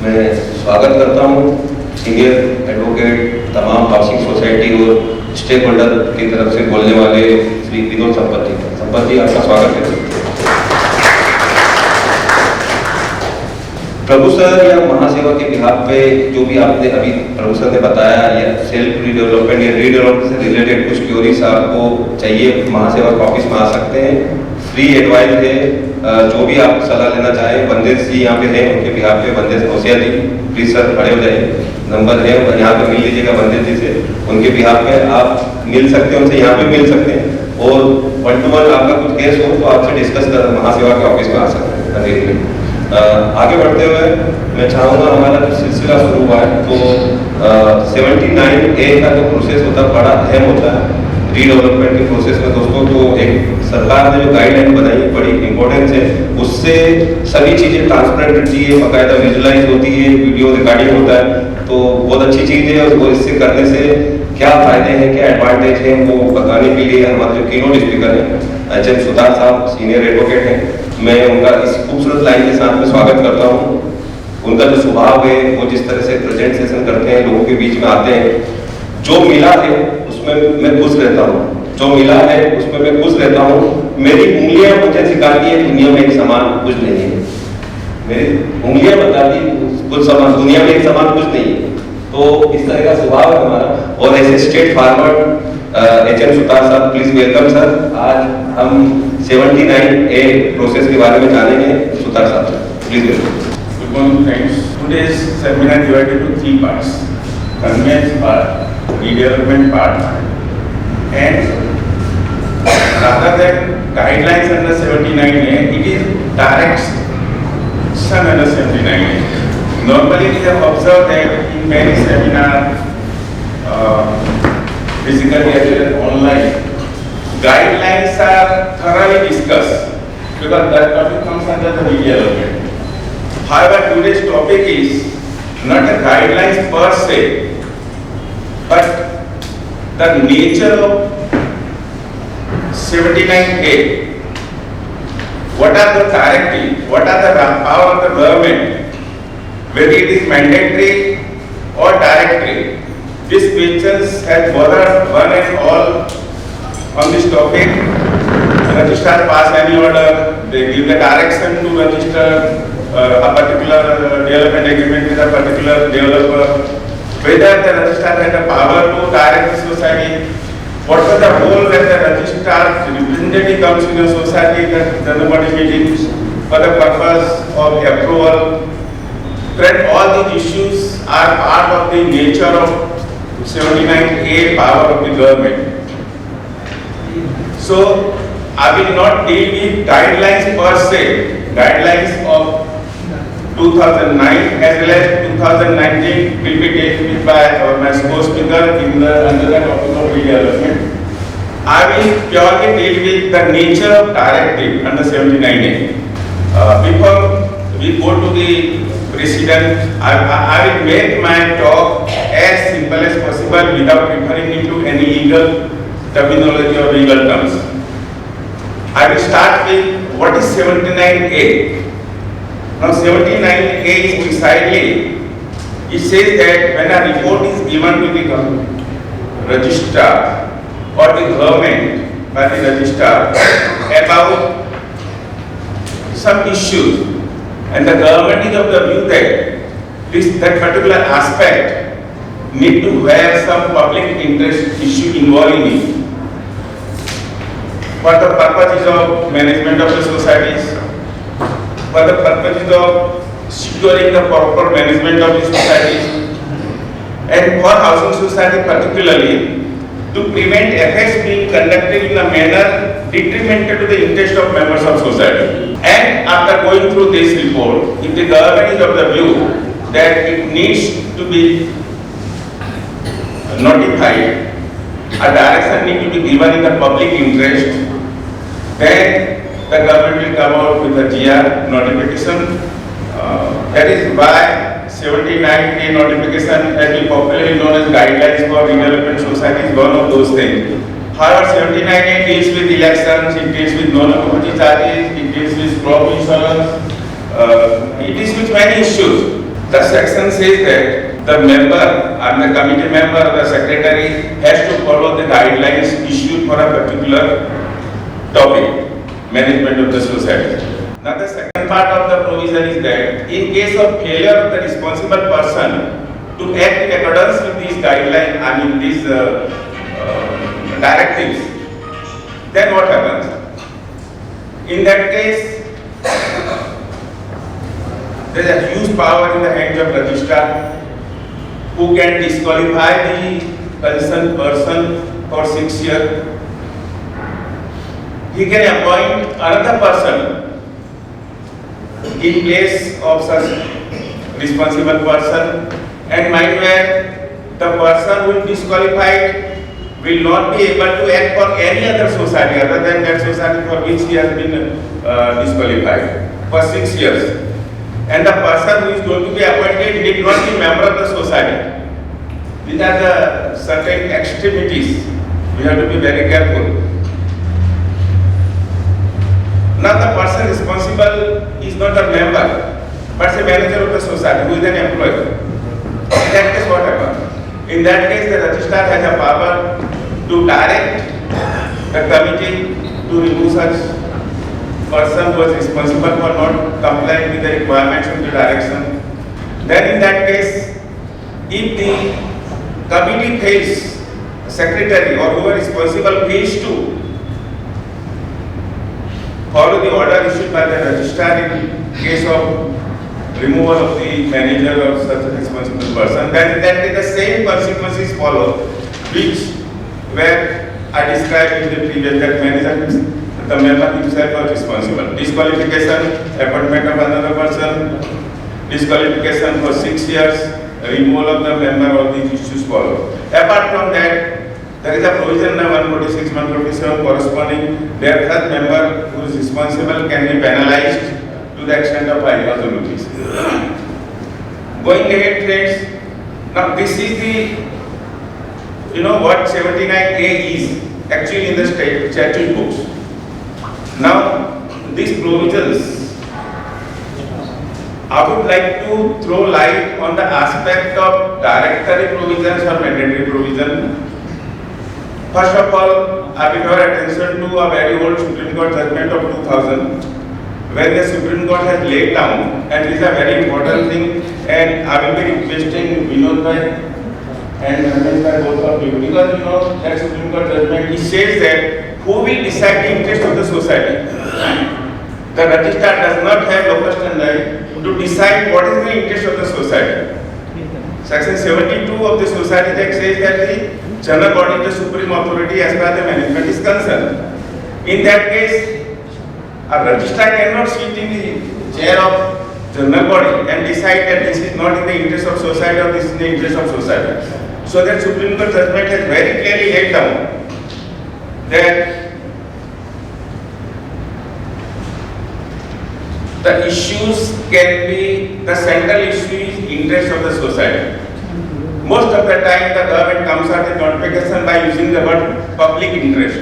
मैं स्वागत करता हूँ सीनियर एडवोकेट तमाम हाउसिंग सोसाइटी और स्टेक होल्डर की तरफ से बोलने वाले श्री विनोद संपत जी आपका स्वागत है। प्रभु सर या महासेवा के बिहाफ पे जो भी आपने अभी प्रभु सर ने बताया या सेल्फ रीडेवलपमेंट या रीडेवलपमेंट से रिलेटेड कुछ क्यूरीज आपको चाहिए महासेवा के ऑफिस में आ सकते हैं। फ्री एडवाइस है, जो भी आप सलाह लेना चाहें। बंदेज जी यहाँ पे हैं, उनके बिहाफ पे बंदेज नौसिया जी प्लीज सर खड़े हो जाइए, नंबर है यहाँ पे मिल लीजिएगा बंदेज जी से। उनके बिहाफ पे आप मिल सकते हैं, उनसे यहाँ पे मिल सकते हैं और 1 to 1 आपका कुछ केस हो तो आपसे डिस्कस कर महासेवा के ऑफिस में आ सकते हैं। आगे बढ़ते हुए मैं चाहूँगा हमारा जो सिलसिला शुरू हुआ है तो 79A का जो प्रोसेस होता है बड़ा अहम होता है रीडेवलपमेंट के प्रोसेस में दोस्तों। तो एक सरकार ने जो गाइडलाइन बनाई है बड़ी इंपॉर्टेंस है, उससे सभी चीज़ें ट्रांसपेरेंट रहती है, बाकायदा विजुलाइज होती है, वीडियो रिकॉर्डिंग होता है, तो बहुत अच्छी चीज़ है। और इससे करने से क्या फ़ायदे हैं, क्या एडवांटेज हैं, वो बताने के लिए हमारे जो कीनोट स्पीकर हैं HM सुधार साहब सीनियर एडवोकेट हैं, मैं उनका इस खूबसूरत लाइन के साथ में स्वागत करता हूँ। उनका जो स्वभाव है, वो जिस तरह से प्रेजेंटेशन करते हैं, लोगों के बीच में आते हैं, जो मिला है उसमें मैं खुश रहता हूँ, जो मिला है उसमें मैं खुश रहता हूँ। मेरी उंगलियां मुझे सिखाती है दुनिया में एक समान कुछ नहीं है, मेरी उंगलियां बताती कुछ समान, दुनिया में एक समान कुछ नहीं है। तो इस तरह का स्वभाव है हमारा। और ऐसे स्ट्रेट फॉरवर्ड HM सुतार साहब प्लीज वेलकम सर। आज हम 79A प्रोसेस के बारे में जानेंगे। सुतार साहब please welcome. Good morning friends. Today's seminar divided into 3 parts: conveyance part, redevelopment part, and rather than guidelines under 79A, it is direction under 79A. Normally we have observed that in many seminars, physically as well as online, guidelines are thoroughly discussed because that topic comes under the redevelopment. However, today's topic is not a guidelines per se, but the nature of 79A. What are the directives? What are the power of the government? Whether it is mandatory or directory. These questions have bothered one and all on this topic. Registrar pass any order, they give the direction to register a particular development agreement with a particular developer. Whether the registrar had the power to direct the society, what was the role when the registrar representative comes in a society that the nobody meetings for the purpose of approval. Then all these issues are part of the nature of 79A power of the government. So I will not deal with guidelines per se. Guidelines of 2009 as well as 2019 will be dealt with by my co-speaker in the under the topic of redevelopment. I will purely deal with the nature of directive under 79A. Before we go to the precedent, I will make my talk as simple as possible without referring into any legal terminology or legal terms. I will start with what is 79A. Now 79A is precisely, it says that when a report is given to the registrar or the government by the registrar about some issues, and the government is of the view that that particular aspect need to have some public interest issue involving it for the purposes of management of the societies, for the purposes of securing the proper management of the societies, and for housing society particularly to prevent affairs being conducted in a manner detrimental to the interest of members of society. And after going through this report, if the government is of the view that it needs to be notified, a direction needs to be given in the public interest, then the government will come out with a GR notification. That is why 79A notification that will popularly known as guidelines for redevelopment society is one of those things. However, 79A deals with elections, it deals with non-opportunity charges, it deals with crop insurance, it deals with many issues. The section says that the member and the committee member or the secretary has to follow the guidelines issued for a particular topic, management of the society. Now the second part of the provision is that in case of failure of the responsible person to act in accordance with these guidelines, these directives, then what happens? In that case, there is a huge power in the hands of registrar who can disqualify the concerned person for 6 years. He can appoint another person in place of such responsible person, and mind where the person who is disqualified will not be able to act for any other society other than that society for which he has been disqualified for 6 years. And the person who is going to be appointed need not be member of the society. These are the certain extremities. We have to be very careful. Now the person responsible is not a member, but a manager of the society who is an employee. In that case, what happens? In that case, the registrar has a power to direct the committee to remove such person who is responsible for not complying with the requirements of the direction. Then in that case, if the committee fails, secretary or whoever is responsible fails to follow the order issued by the registrar in case of removal of the manager or such a responsible person, then in that case the same consequences follow which were I described in the previous, that manager, the member himself was responsible. Disqualification, appointment of another person, disqualification for 6 years, removal of the member, all these issues follow. Apart from that, there is a provision number 146, 147 corresponding, their third member who is responsible can be penalized to the extent of 5,000 rupees. Going ahead, friends, now this is the, what 79A is actually in the statute books. Now, these provisions, I would like to throw light on the aspect of directory provisions or mandatory provision. First of all, I will draw attention to a very old Supreme Court judgment of 2000, when the Supreme Court has laid down, and this is a very important thing, and I will be requesting Vinod bhai and Ramesh bhai, both of you, because that Supreme Court judgment, it says that who will decide the interest of the society? The registrar does not have locus standi to decide what is the interest of the society. Section 72 of the Society Act says that the general body is the supreme authority as far as the management is concerned. In that case, a registrar cannot sit in the chair of general body and decide that this is not in the interest of society or this is in the interest of society. So that Supreme Court judgment has very clearly laid down that the issues can be, the central issue is interest of the society. Most of the time the government comes out with notification by using the word public interest.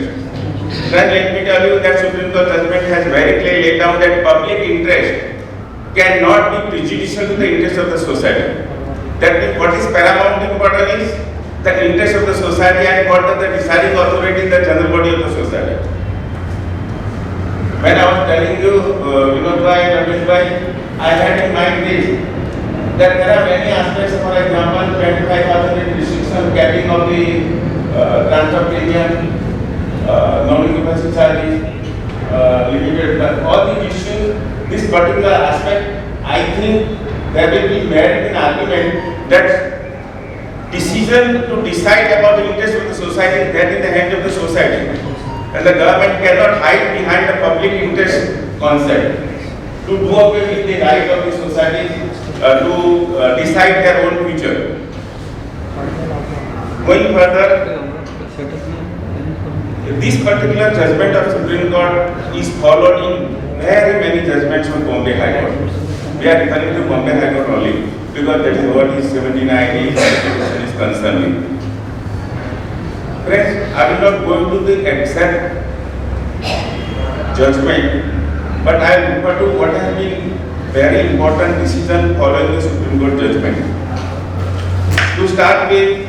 Then let me tell you that Supreme Court judgment has very clearly laid down that public interest cannot be prejudicial to the interest of the society. That means what is paramount important is the interest of the society and what is the deciding authority, the general body of the society. When I was telling you, Vinod bhai and Ramesh bhai, I had in mind this, that there are many aspects, for example, 25% restriction, capping of the transfer premium, non-occupancy charges, limited, all these issues, this particular aspect, I think there will be merit in argument that decision to decide about the interest of the society is there in the hands of the society. And the government cannot hide behind the public interest concept to do away with the right of the society to decide their own future. Going further, this particular judgment of Supreme Court is followed in very many judgments of Bombay High Court. We are referring to Bombay High Court only because that is what is 79A is concerned. Friends, I will not go into the exact judgment, but I refer to what has been very important decision following the Supreme Court judgment. To start with,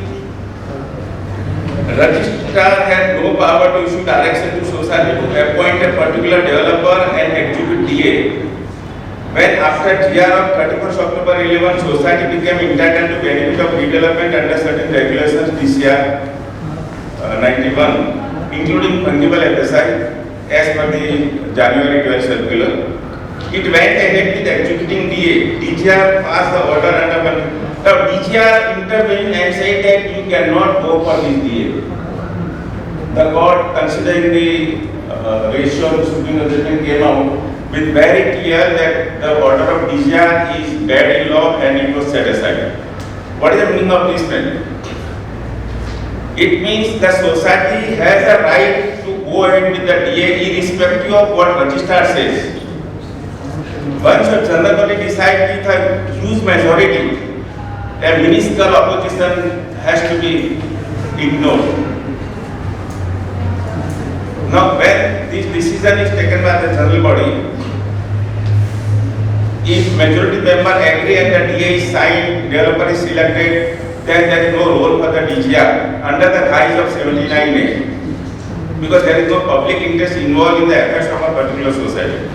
registrar has no power to issue direction to society to appoint a particular developer and execute DA. When after GR of 31st October 11, society became entitled to benefit of redevelopment under certain regulations DCR 91, including fungible FSI as per the January 12 circular. It went ahead with executing DA. DGR passed the order under. Now DGR intervened and said that you cannot go for this DA. The court, considering the ratio of the Supreme Court came out with very clear that the order of DGR is bad in law and it was set aside. What is the meaning of this then? It means the society has a right to go ahead with the DA irrespective of what registrar says. Once you generally decide with a huge majority, a minuscule opposition has to be ignored. Now, when this decision is taken by the general body, if majority member agree and the DA is signed, developer is selected, then there is no role for the DGR under the guise of 79A, because there is no public interest involved in the affairs of a particular society.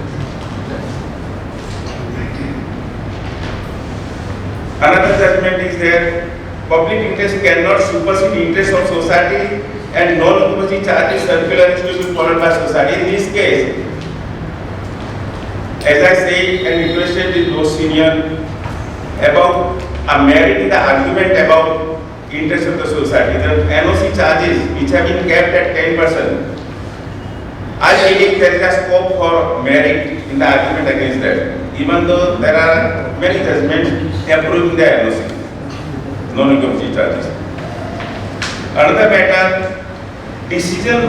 Another judgment is that public interest cannot supersede interest of society and non-opposite charges circular is to be followed by society. In this case, as I said and requested with those senior about a merit in the argument about interest of the society, the NOC charges which have been kept at 10%, I believe there is a scope for merit in the argument against that, even though there are many judgments approving the NOC, non-negotiable charges. Another matter, decision,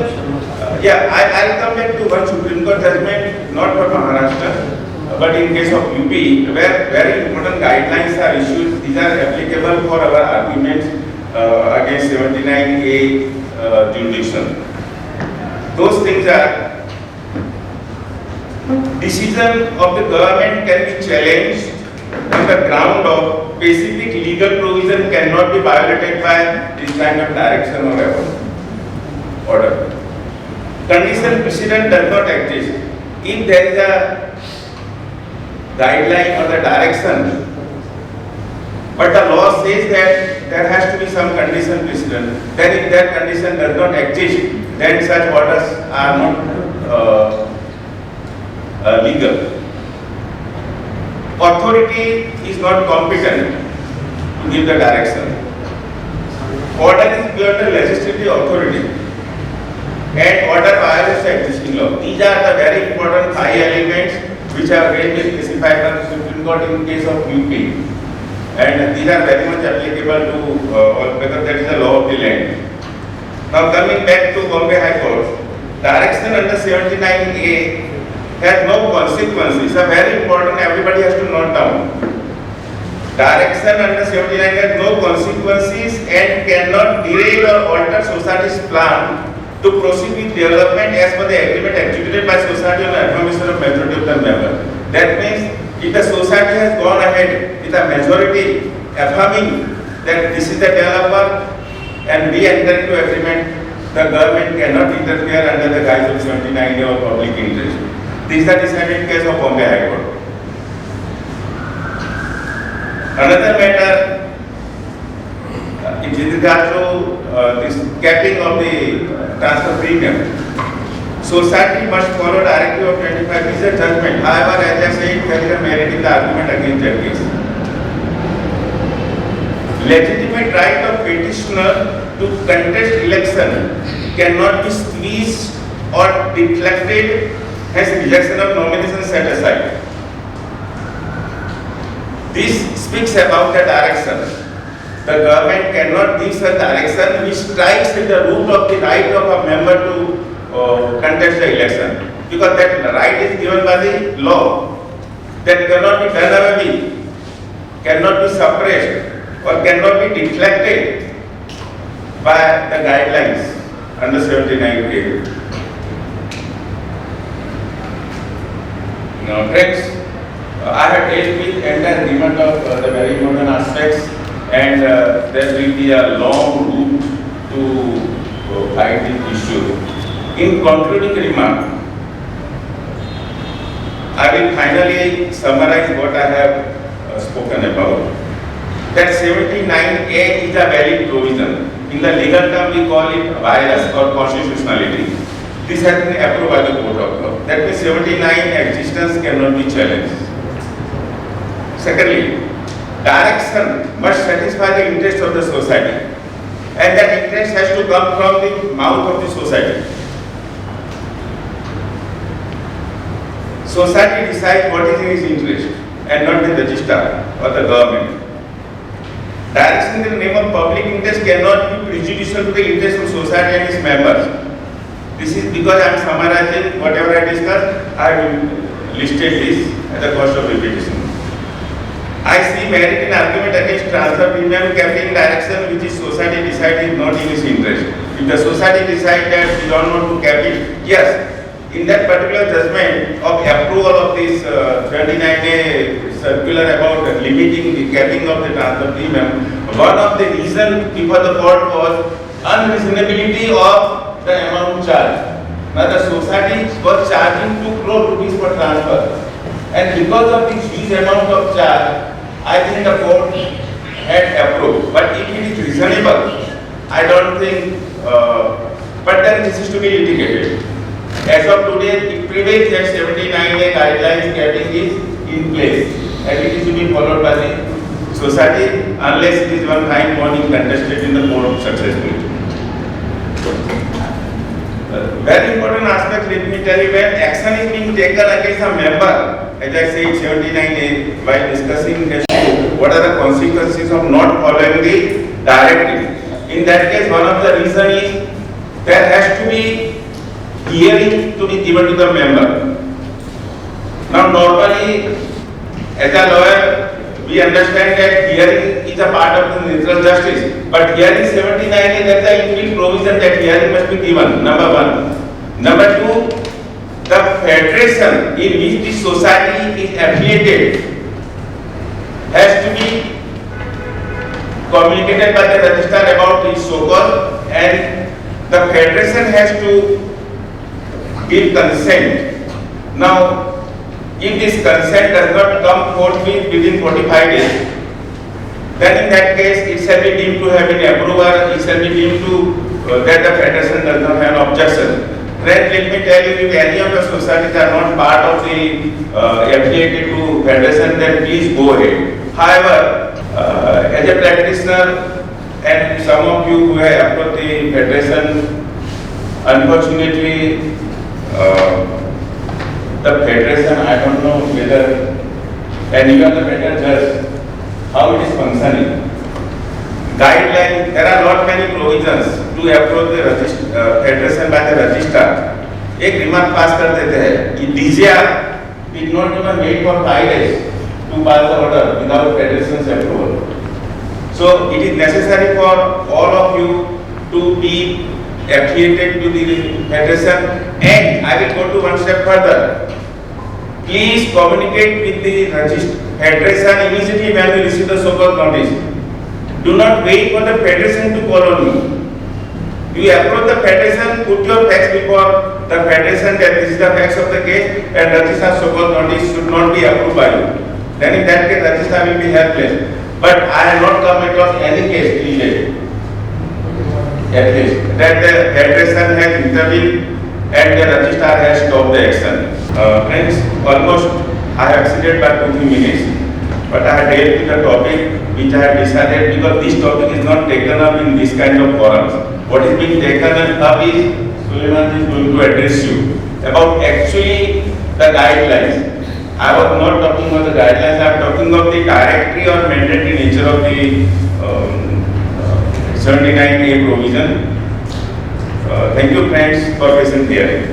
I'll come back to one Supreme Court judgment, not for Maharashtra, but in case of UP, where very important guidelines are issued. These are applicable for our arguments against 79A jurisdiction. Those things are, decision of the government can be challenged on the ground of specific legal provision cannot be violated by this kind of direction or order. Condition precedent does not exist. If there is a guideline or the direction, but the law says that there has to be some condition precedent, then if that condition does not exist, then such orders are not legal. Authority is not competent to give the direction. Order is beyond the legislative authority and order violates the existing law. These are the very important 5 elements which have been specified by the Supreme Court in case of UP, and these are very much applicable to all because that is the law of the land. Now coming back to Bombay High Court, direction under 79A has no consequences. It's a very important, everybody has to note down. Direction under 79 has no consequences and cannot derail or alter society's plan to proceed with development as per the agreement executed by society on the affirmation of majority of the members. That means if the society has gone ahead with a majority affirming that this is the developer and we enter into agreement, the government cannot interfere under the guise of 79A or public interest. This is the decided case of Bombay High Court. Another matter is with regard to this capping of the transfer premium. Society must follow directive of 25. This is a judgment. However, as I said, there is a merit in the argument against that case. Legitimate right of petitioner to contest election cannot be squeezed or deflected as rejection of nomination set aside. This speaks about the direction. The government cannot give such direction which strikes at the root of the right of a member to contest the election, because that right is given by the law. That cannot be done away with, cannot be suppressed, or cannot be deflected by the guidelines under 79A. Now, friends, I have dealt with entire agreement of the very important aspects, and there will be a long route to fight this issue. In concluding remark, I will finally summarize what I have spoken about. That 79A is a valid provision. In the legal term, we call it bias or constitutionality. This has been approved by the Court of Law. That means 79 existence cannot be challenged. Secondly, direction must satisfy the interest of the society, and that interest has to come from the mouth of the society. Society decides what is in its interest and not the registrar or the government. Direction in the name of public interest cannot be prejudicial to the interest of society and its members. This is because I am summarizing whatever I discussed. I will listed this at the cost of repetition. I see merit in argument against transfer premium capping direction which is society decides is not in its interest. If the society decides that we don't want to cap it, yes, in that particular judgment of approval of this 29A circular about limiting the capping of the transfer premium, one of the reasons before the court was unreasonability of the amount charged. Now the society was charging 2 crore rupees for transfer, and because of this huge amount of charge, I think the court had approved. But if it is reasonable, I don't think, but then this is to be litigated. As of today, it prevails that 79A guidelines capping is in place, and it is to be followed by the society unless it is one fine morning contested in the court successfully. Very important aspect, let me tell you, when action is being taken against a member, as I said 79A, while discussing what are the consequences of not following the directive. In that case, one of the reasons is there has to be hearing to be given to the member. Now normally, as a lawyer, we understand that hearing is a part of the natural justice, but hearing 79A, there is an inbuilt provision that hearing must be given, number one. Number two, the federation in which the society is affiliated has to be communicated by the registrar about its so-called, and the federation has to give consent. Now, if this consent does not come forthwith within 45 days, then in that case it shall be deemed to have been approved, it shall be deemed to that the federation does not have an objection. Friends, let me tell you, if any of the societies are not part of the affiliated to federation, then please go ahead. However, as a practitioner, and some of you who have approached the federation, unfortunately, the federation, I don't know whether, and you are the better judge, how it is functioning. Guidelines, there are not many provisions to approach the federation by the registrar. एक remark पास कर देते हैं कि DGR did not even wait for 5 days to pass the order without federation's approval. So it is necessary for all of you to be affiliated to the federation, and I will go to one step further. Please communicate with the federation immediately when you receive the so-called notice. Do not wait for the federation to call on you. You approach the federation, put your facts before the federation that this is the facts of the case, and registrar's so-called notice should not be approved by you. Then in that case, registrar will be helpless. But I have not come across any case till date, at least, that the federation has intervened and the registrar has stopped the action. Friends, almost I have exceeded by 2-3 minutes, but I have dealt with the topic which I have decided, because this topic is not taken up in this kind of forums. What is being taken up is, Suleiman is going to address you about actually the guidelines. I was not talking about the guidelines, I am talking of the directory or mandatory nature of the 79A provision. Thank you friends for patient hearing.